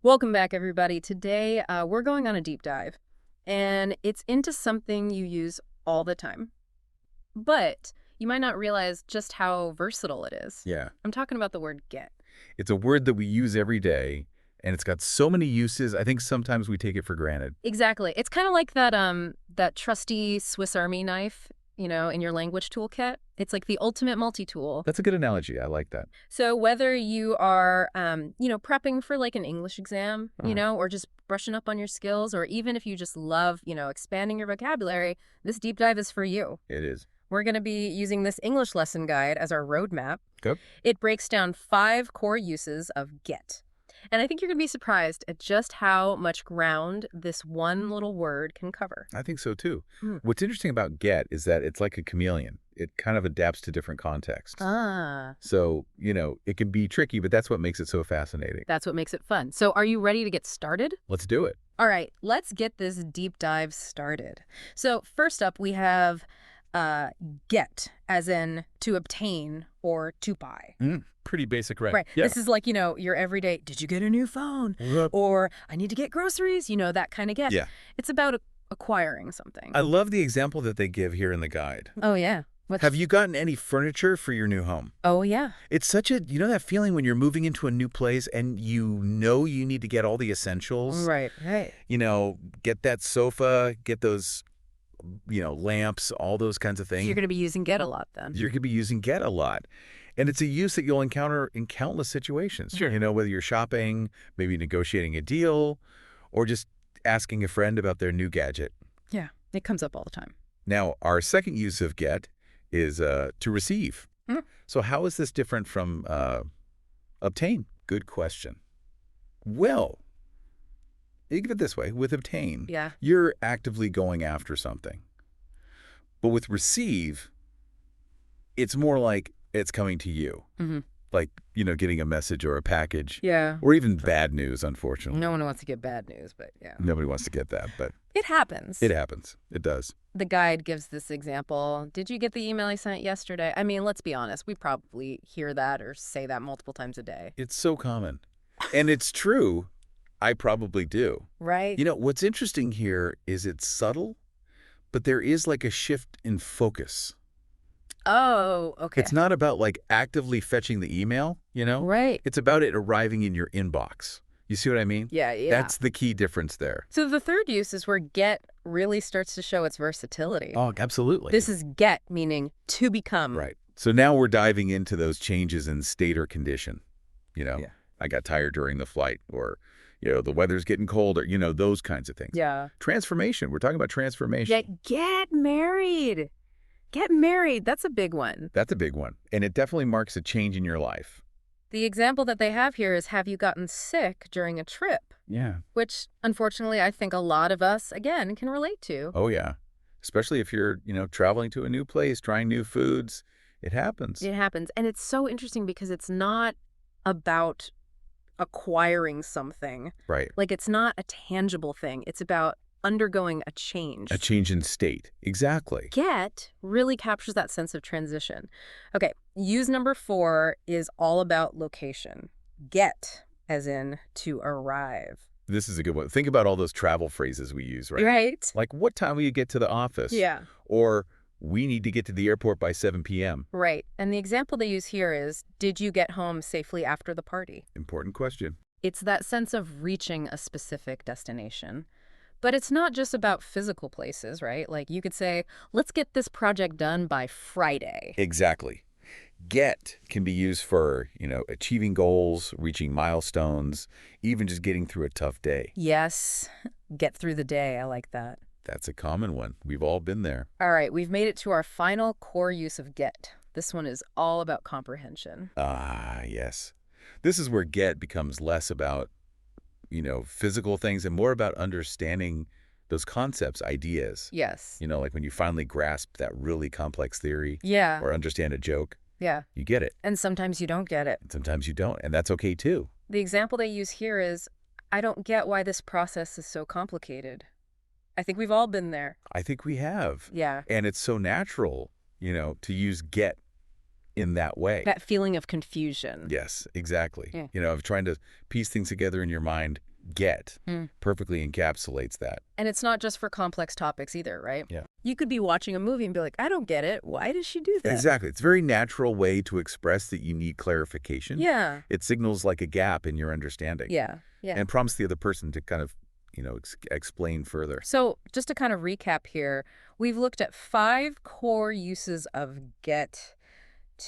Welcome back, everybody. Today, we're going on a deep dive, and it's into something you use all the time. But you might not realize just how versatile it is. Yeah. I'm talking about the word get. It's a word that we use every day, and it's got so many uses, I think sometimes we take it for granted. Exactly. It's kind of like that trusty Swiss Army knife, in your language toolkit. It's like the ultimate multi-tool. That's a good analogy. I like that. So whether you are, prepping for like an English exam, or just brushing up on your skills, or even if you just love, expanding your vocabulary, this deep dive is for you. It is. We're going to be using this English lesson guide as our roadmap. Good. It breaks down 5 core uses of get. And I think you're going to be surprised at just how much ground this one little word can cover. I think so, too. Mm. What's interesting about get is that it's like a chameleon. It kind of adapts to different contexts. Ah. So, it can be tricky, but that's what makes it so fascinating. That's what makes it fun. So are you ready to get started? Let's do it. All right, let's get this deep dive started. So first up, we have get, as in to obtain or to buy. Pretty basic, right? Right. Yeah. This is like, your everyday, did you get a new phone? Or I need to get groceries, that kind of get. Yeah. It's about acquiring something. I love the example that they give here in the guide. Oh, yeah. Have you gotten any furniture for your new home? Oh, yeah. It's such a, that feeling when you're moving into a new place and you need to get all the essentials. Right. Get that sofa, get those, lamps, all those kinds of things. You're going to be using get a lot then. You're going to be using get a lot. And it's a use that you'll encounter in countless situations. Sure. Whether you're shopping, maybe negotiating a deal, or just asking a friend about their new gadget. Yeah, it comes up all the time. Now, our second use of get is to receive. So how is this different from obtain? Good question. Well, think of it this way. With obtain, you're actively going after something. But with receive, it's more like it's coming to you. Like, getting a message or a package. Yeah. Or even bad news, unfortunately. No one wants to get bad news, but yeah. Nobody wants to get that, but it happens. It happens. It does. The guide gives this example. Did you get the email I sent yesterday? I mean, let's be honest. We probably hear that or say that multiple times a day. It's so common. And it's true. I probably do. Right. What's interesting here is it's subtle, but there is like a shift in focus. Oh, okay. It's not about like actively fetching the email, Right. It's about it arriving in your inbox. You see what I mean? Yeah. That's the key difference there. So the third use is where get really starts to show its versatility. Oh, absolutely. This is get, meaning to become. Right. So now we're diving into those changes in state or condition. I got tired during the flight, or, the weather's getting colder, those kinds of things. Yeah. Transformation. We're talking about transformation. Yeah, get married. Get married. That's a big one. That's a big one. And it definitely marks a change in your life. The example that they have here is, have you gotten sick during a trip? Yeah. Which, unfortunately, I think a lot of us, again, can relate to. Oh, yeah. Especially if you're, traveling to a new place, trying new foods. It happens. It happens. And it's so interesting because it's not about acquiring something. Right. Like, it's not a tangible thing. It's about undergoing a change. A change in state. Exactly. Get really captures that sense of transition. Okay, use number 4 is all about location. Get, as in to arrive. This is a good one. Think about all those travel phrases we use, right? Right. Like, what time will you get to the office? Yeah. Or, we need to get to the airport by 7 p.m. Right. And the example they use here is, did you get home safely after the party? Important question. It's that sense of reaching a specific destination. But it's not just about physical places, right? Like, you could say, let's get this project done by Friday. Exactly. Get can be used for, achieving goals, reaching milestones, even just getting through a tough day. Yes. Get through the day. I like that. That's a common one. We've all been there. All right. We've made it to our final core use of get. This one is all about comprehension. Ah, yes. This is where get becomes less about physical things and more about understanding those concepts, ideas. Yes. Like when you finally grasp that really complex theory. Yeah. Or understand a joke. Yeah. You get it. And sometimes you don't get it. And sometimes you don't. And that's okay too. The example they use here is, I don't get why this process is so complicated. I think we've all been there. I think we have. Yeah. And it's so natural, to use get in that way. That feeling of confusion. Yes, exactly. Yeah. Of trying to piece things together in your mind get perfectly encapsulates that. And it's not just for complex topics either, right? Yeah. You could be watching a movie and be like, I don't get it. Why does she do that? Exactly. It's a very natural way to express that you need clarification. Yeah. It signals like a gap in your understanding. Yeah. Yeah. And prompts the other person to kind of, explain further. So just to kind of recap here, we've looked at 5 core uses of get: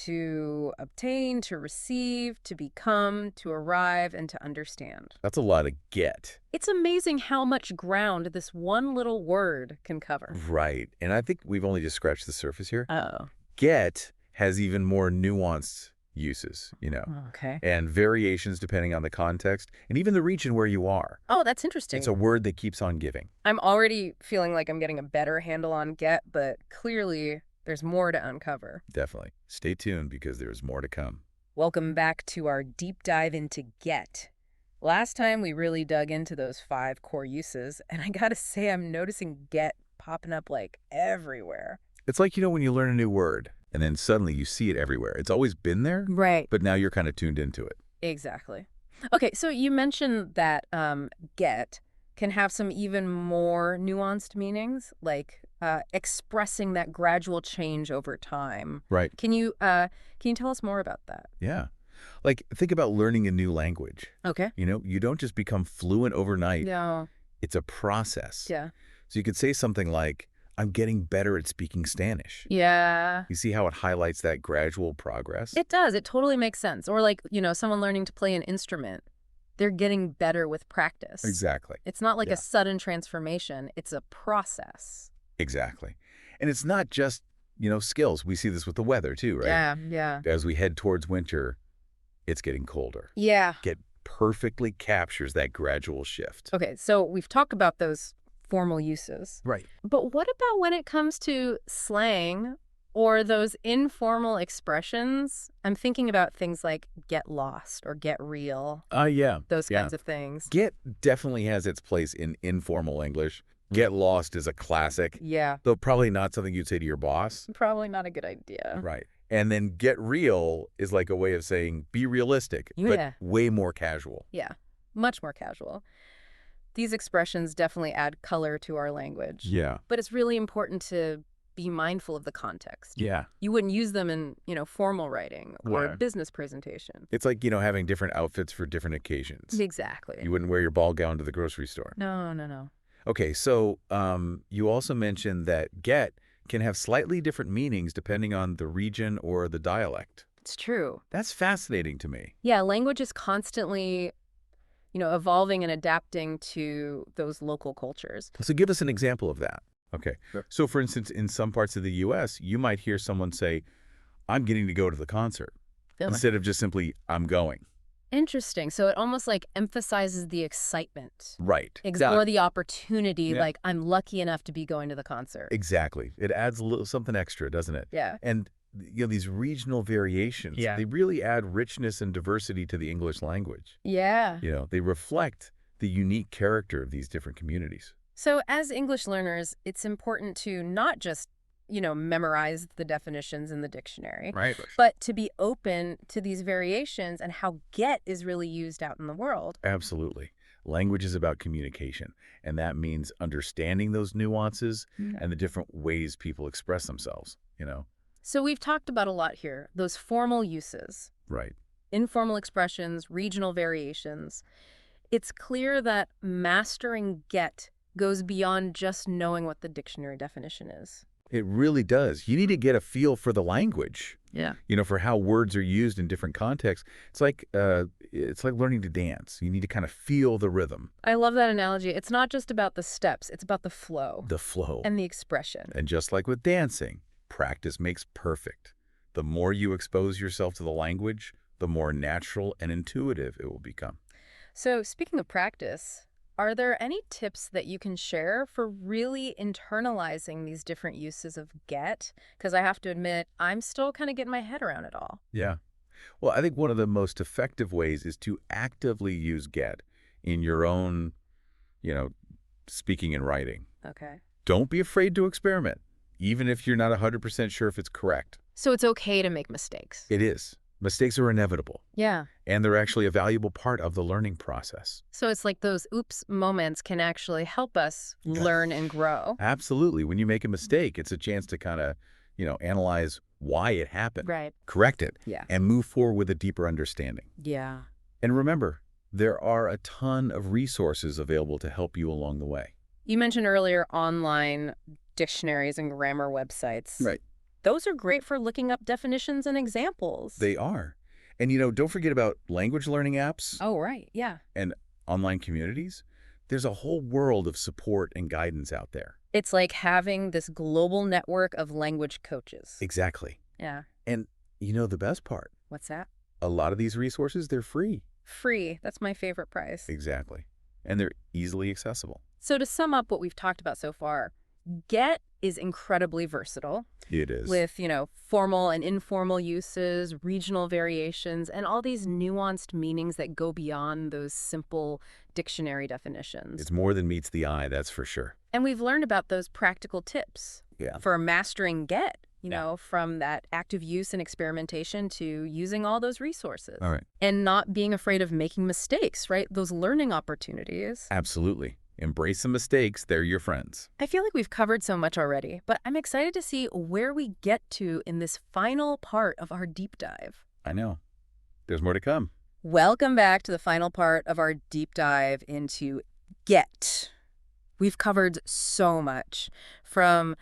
to obtain, to receive, to become, to arrive, and to understand. That's a lot of get. It's amazing how much ground this one little word can cover. Right. And I think we've only just scratched the surface here. Oh. Get has even more nuanced uses, Okay. and variations depending on the context and even the region where you are. Oh, that's interesting. It's a word that keeps on giving. I'm already feeling like I'm getting a better handle on get, but clearly there's more to uncover. Definitely. Stay tuned because there's more to come. Welcome back to our deep dive into get. Last time we really dug into those 5 core uses, and I gotta say I'm noticing get popping up like everywhere. It's like, when you learn a new word and then suddenly you see it everywhere. It's always been there, Right. but now you're kind of tuned into it. Exactly. Okay, so you mentioned that get can have some even more nuanced meanings, like expressing that gradual change over time. Right. Can you tell us more about that? Yeah. Like, think about learning a new language. Okay. You don't just become fluent overnight. No. It's a process. Yeah. So you could say something like, I'm getting better at speaking Spanish. Yeah. You see how it highlights that gradual progress? It does. It totally makes sense. Or like, someone learning to play an instrument. They're getting better with practice. Exactly. It's not like a sudden transformation. It's a process. Exactly. And it's not just, skills. We see this with the weather too, right? Yeah, yeah. As we head towards winter, it's getting colder. Yeah. Get perfectly captures that gradual shift. Okay, so we've talked about those formal uses. Right. But what about when it comes to slang or those informal expressions? I'm thinking about things like get lost or get real. Yeah. Those kinds of things. Get definitely has its place in informal English. Get lost is a classic. Yeah. Though probably not something you'd say to your boss. Probably not a good idea. Right. And then get real is like a way of saying be realistic, Yeah. but way more casual. Yeah, much more casual. These expressions definitely add color to our language. Yeah. But it's really important to be mindful of the context. Yeah. You wouldn't use them in, formal writing or a Right. business presentation. It's like, having different outfits for different occasions. Exactly. You wouldn't wear your ball gown to the grocery store. No, no, no. Okay, so you also mentioned that get can have slightly different meanings depending on the region or the dialect. It's true. That's fascinating to me. Yeah, language is constantly, evolving and adapting to those local cultures. So give us an example of that. Okay. Sure. So for instance, in some parts of the U.S., you might hear someone say, I'm getting to go to the concert, instead of just simply, I'm going. Interesting. So it almost like emphasizes the excitement. Right. Or the opportunity, Yeah. like I'm lucky enough to be going to the concert. Exactly. It adds a little something extra, doesn't it? Yeah. And these regional variations, they really add richness and diversity to the English language. Yeah. They reflect the unique character of these different communities. So as English learners, it's important to not just, memorize the definitions in the dictionary, Right. but to be open to these variations and how get is really used out in the world. Absolutely. Language is about communication, and that means understanding those nuances and the different ways people express themselves, So we've talked about a lot here, those formal uses, Right. informal expressions, regional variations. It's clear that mastering get goes beyond just knowing what the dictionary definition is. It really does. You need to get a feel for the language, Yeah. for how words are used in different contexts. It's like learning to dance. You need to kind of feel the rhythm. I love that analogy. It's not just about the steps, it's about the flow. The flow. And the expression. And just like with dancing, practice makes perfect. The more you expose yourself to the language, the more natural and intuitive it will become. So speaking of practice, are there any tips that you can share for really internalizing these different uses of get? Because I have to admit, I'm still kind of getting my head around it all. Yeah. Well, I think one of the most effective ways is to actively use get in your own, speaking and writing. Okay. Don't be afraid to experiment, even if you're not 100% sure if it's correct. So it's okay to make mistakes. It is. Mistakes are inevitable, Yeah. and they're actually a valuable part of the learning process. So it's like those oops moments can actually help us learn and grow. Absolutely. When you make a mistake, it's a chance to kind of, analyze why it happened, Right. correct it, Yeah. and move forward with a deeper understanding. Yeah. And remember, there are a ton of resources available to help you along the way. You mentioned earlier online dictionaries and grammar websites. Right. Those are great for looking up definitions and examples. They are. And, don't forget about language learning apps Oh, right. Yeah. and online communities. There's a whole world of support and guidance out there. It's like having this global network of language coaches. Exactly. Yeah. And the best part, What's that? a lot of these resources, they're free. Free. That's my favorite price. Exactly. And they're easily accessible. So to sum up what we've talked about so far, get is incredibly versatile It is. with, formal and informal uses, regional variations, and all these nuanced meanings that go beyond those simple dictionary definitions. It's more than meets the eye, that's for sure. And we've learned about those practical tips Yeah. for mastering get, Yeah. from that active use and experimentation to using all those resources. All right. And not being afraid of making mistakes, right? Those learning opportunities. Absolutely. Embrace the mistakes. They're your friends. I feel like we've covered so much already, but I'm excited to see where we get to in this final part of our deep dive. I know. There's more to come. Welcome back to the final part of our deep dive into get. We've covered so much, from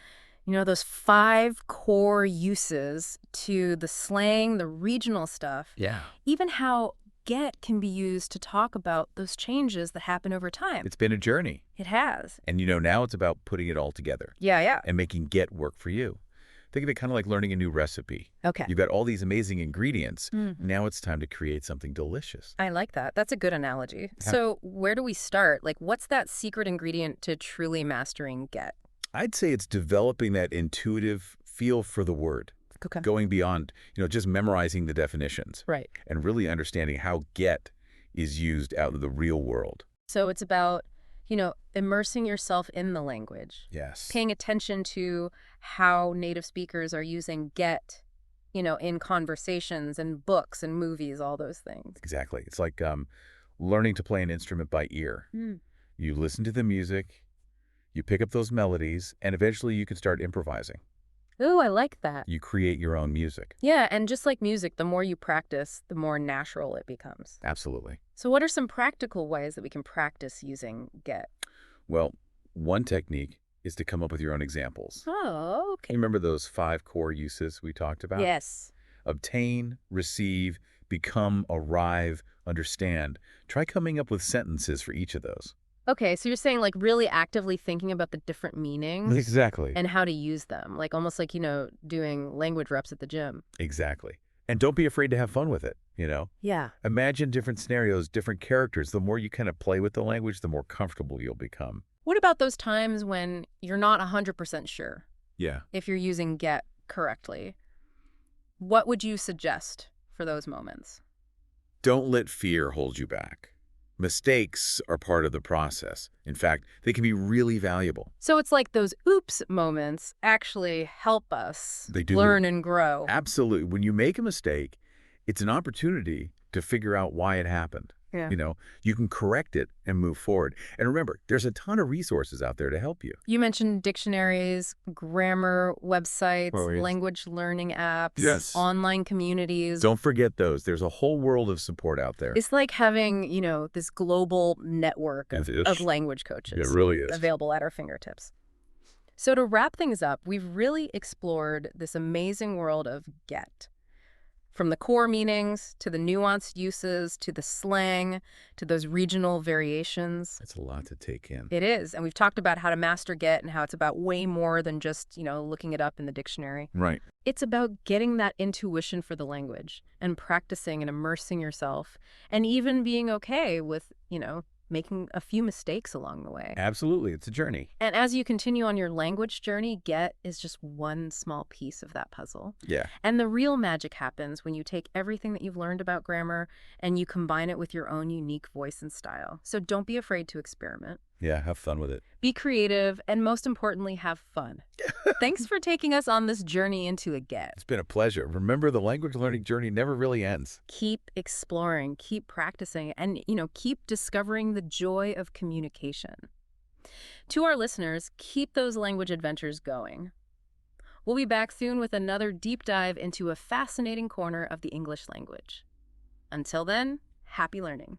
those 5 core uses to the slang, the regional stuff, Yeah. even how get can be used to talk about those changes that happen over time. It's been a journey. It has. And now it's about putting it all together Yeah. and making get work for you. Think of it kind of like learning a new recipe. Okay. You've got all these amazing ingredients. Mhm. Now it's time to create something delicious. I like that. That's a good analogy. So where do we start? Like, what's that secret ingredient to truly mastering get? I'd say it's developing that intuitive feel for the word, Okay. going beyond, just memorizing the definitions Right. and really understanding how get is used out in the real world. So it's about, immersing yourself in the language, Yes. paying attention to how native speakers are using get, in conversations and books and movies, all those things. Exactly. It's like learning to play an instrument by ear. You listen to the music, you pick up those melodies, and eventually you can start improvising. Ooh, I like that. You create your own music. Yeah, and just like music, the more you practice, the more natural it becomes. Absolutely. So what are some practical ways that we can practice using get? Well, one technique is to come up with your own examples. Oh, okay. You remember those 5 core uses we talked about? Yes. Obtain, receive, become, arrive, understand. Try coming up with sentences for each of those. Okay, so you're saying like really actively thinking about the different meanings Exactly. and how to use them, like almost like, doing language reps at the gym. Exactly. And don't be afraid to have fun with it, Yeah. Imagine different scenarios, different characters. The more you kind of play with the language, the more comfortable you'll become. What about those times when you're not 100% sure Yeah. if you're using get correctly? What would you suggest for those moments? Don't let fear hold you back. Mistakes are part of the process. In fact, they can be really valuable. So it's like those oops moments actually help us They do. learn and grow. Absolutely. When you make a mistake, it's an opportunity to figure out why it happened. Yeah. You can correct it and move forward. And remember, there's a ton of resources out there to help you. You mentioned dictionaries, grammar websites, Oh, yes. language learning apps, Yes. online communities. Don't forget those. There's a whole world of support out there. It's like having, this global network It is. of language coaches It really is. available at our fingertips. So to wrap things up, we've really explored this amazing world of get. From the core meanings, to the nuanced uses, to the slang, to those regional variations. It's a lot to take in. It is. And we've talked about how to master get and how it's about way more than just, looking it up in the dictionary. Right. It's about getting that intuition for the language and practicing and immersing yourself and even being okay with, making a few mistakes along the way. Absolutely. It's a journey. And as you continue on your language journey, get is just one small piece of that puzzle. Yeah. And the real magic happens when you take everything that you've learned about grammar and you combine it with your own unique voice and style. So don't be afraid to experiment. Yeah, have fun with it. Be creative, and most importantly, have fun. Thanks for taking us on this journey into a get. It's been a pleasure. Remember, the language learning journey never really ends. Keep exploring, keep practicing, and, keep discovering the joy of communication. To our listeners, keep those language adventures going. We'll be back soon with another deep dive into a fascinating corner of the English language. Until then, happy learning.